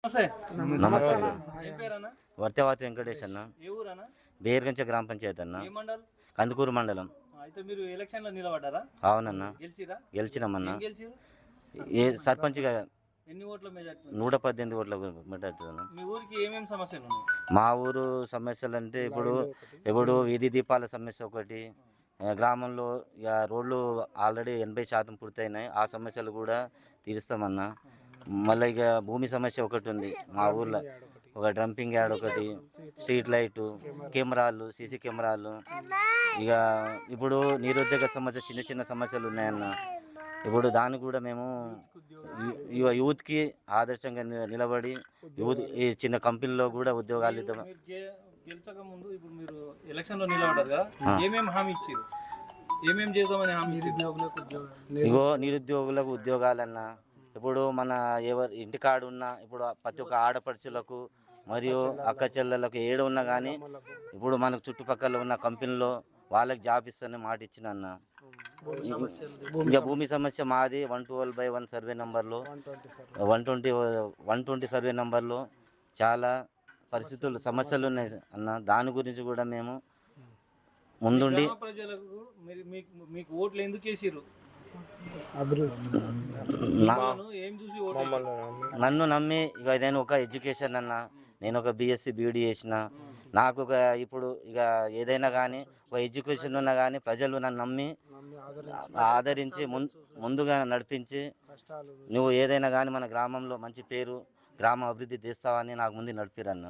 నమస్తే. నమస్తే. ఏం పేరన్నా? వర్తవాతి వెంకటేష్ అన్న, ఏ ఊరన్నా? బేర్గంచ గ్రామ పంచాయతీ అన్న, ఏ మండల్? కందుకూరు మండలం. అయితే మీరు ఎలక్షన్ లో నిలబడ్డారా? అవునన్న, గెలిచిరా? గెలిచినామన్న. ఏం గెలిచిరు? ఏ సర్పంచ్గా ఎన్ని ఓట్ల మెజార్టీ? 118 ఓట్ల మెజార్టీ. మీ ఊరికి ఏమేమి సమస్యలు ఉన్నాయి? మా ఊరు సమస్యలు అంటే ఇప్పుడు వీధి దీపాల సమస్య ఒకటి, గ్రామంలో ఇక రోడ్లు ఆల్రెడీ 80% పూర్తయినాయి, ఆ సమస్యలు కూడా తీరుస్తామన్నా. మళ్ళీ ఇక భూమి సమస్య ఒకటి ఉంది మా ఊర్లో, ఒక డంపింగ్ యార్డ్ ఒకటి, స్ట్రీట్ లైటు, కెమెరాలు, సీసీ కెమెరాలు. ఇక ఇప్పుడు నిరుద్యోగ సమస్య, చిన్న చిన్న సమస్యలు ఉన్నాయన్న. ఇప్పుడు దాన్ని కూడా మేము యూత్కి ఆదర్శంగా నిలబడి ఈ చిన్న కంపెనీలో కూడా ఉద్యోగాలు ఇద్దాం. గెలిచక ముందు ఇప్పుడు మీరు ఎలక్షన్ లో నిలబడ్డారు కదా, ఏమేమి హామీ ఇచ్చారు? ఏమేమి చేద్దామని హామీ? ఇగో నిరుద్యోగులకు ఉద్యోగాలన్నా, ఇప్పుడు మన ఎవరు ఇంటికాడు ఉన్నా, ఇప్పుడు ప్రతి ఒక్క ఆడపడుచులకు మరియు అక్క చెల్లెలకు ఏడు ఉన్నా కానీ ఇప్పుడు మనకు చుట్టుపక్కల ఉన్న కంపెనీలో వాళ్ళకి జాబ్ ఇస్తానని మాట ఇచ్చిన అన్న. ఇంకా భూమి సమస్య మాది 112/1 సర్వే నెంబర్లో, 120 సర్వే నెంబర్లో చాలా పరిస్థితులు సమస్యలు ఉన్నాయి అన్న. దాని గురించి కూడా మేము ముందుండి ప్రజలకు మీకు ఓట్లు ఎందుకు వేసిర్రు? నన్ను నమ్మి ఇక నేను ఒక ఎడ్యుకేషన్ అన్న, నేను ఒక BSc BD చేసిన, నాకు ఒక ఇప్పుడు ఇక ఏదైనా కానీ ఒక ఎడ్యుకేషన్ ఉన్నా కానీ ప్రజలు నన్ను నమ్మి ఆదరించి ముందుగా నడిపించి, నువ్వు ఏదైనా కానీ మన గ్రామంలో మంచి పేరు, గ్రామ అభివృద్ధి చేస్తావని నాకు ముందు నడిపిరన్న.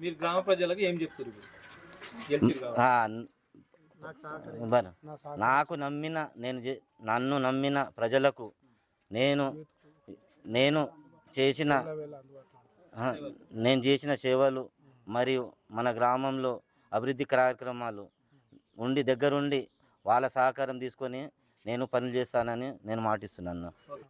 మీరు గ్రామ ప్రజలకు ఏం చెప్తారు? నాకు నమ్మిన నన్ను నమ్మిన ప్రజలకు నేను చేసిన సేవలు మరియు మన గ్రామంలో అభివృద్ధి కార్యక్రమాలు ఉండి దగ్గరుండి వాళ్ళ సహకారం తీసుకొని నేను పనులు చేస్తానని నేను మాటిస్తున్నాను.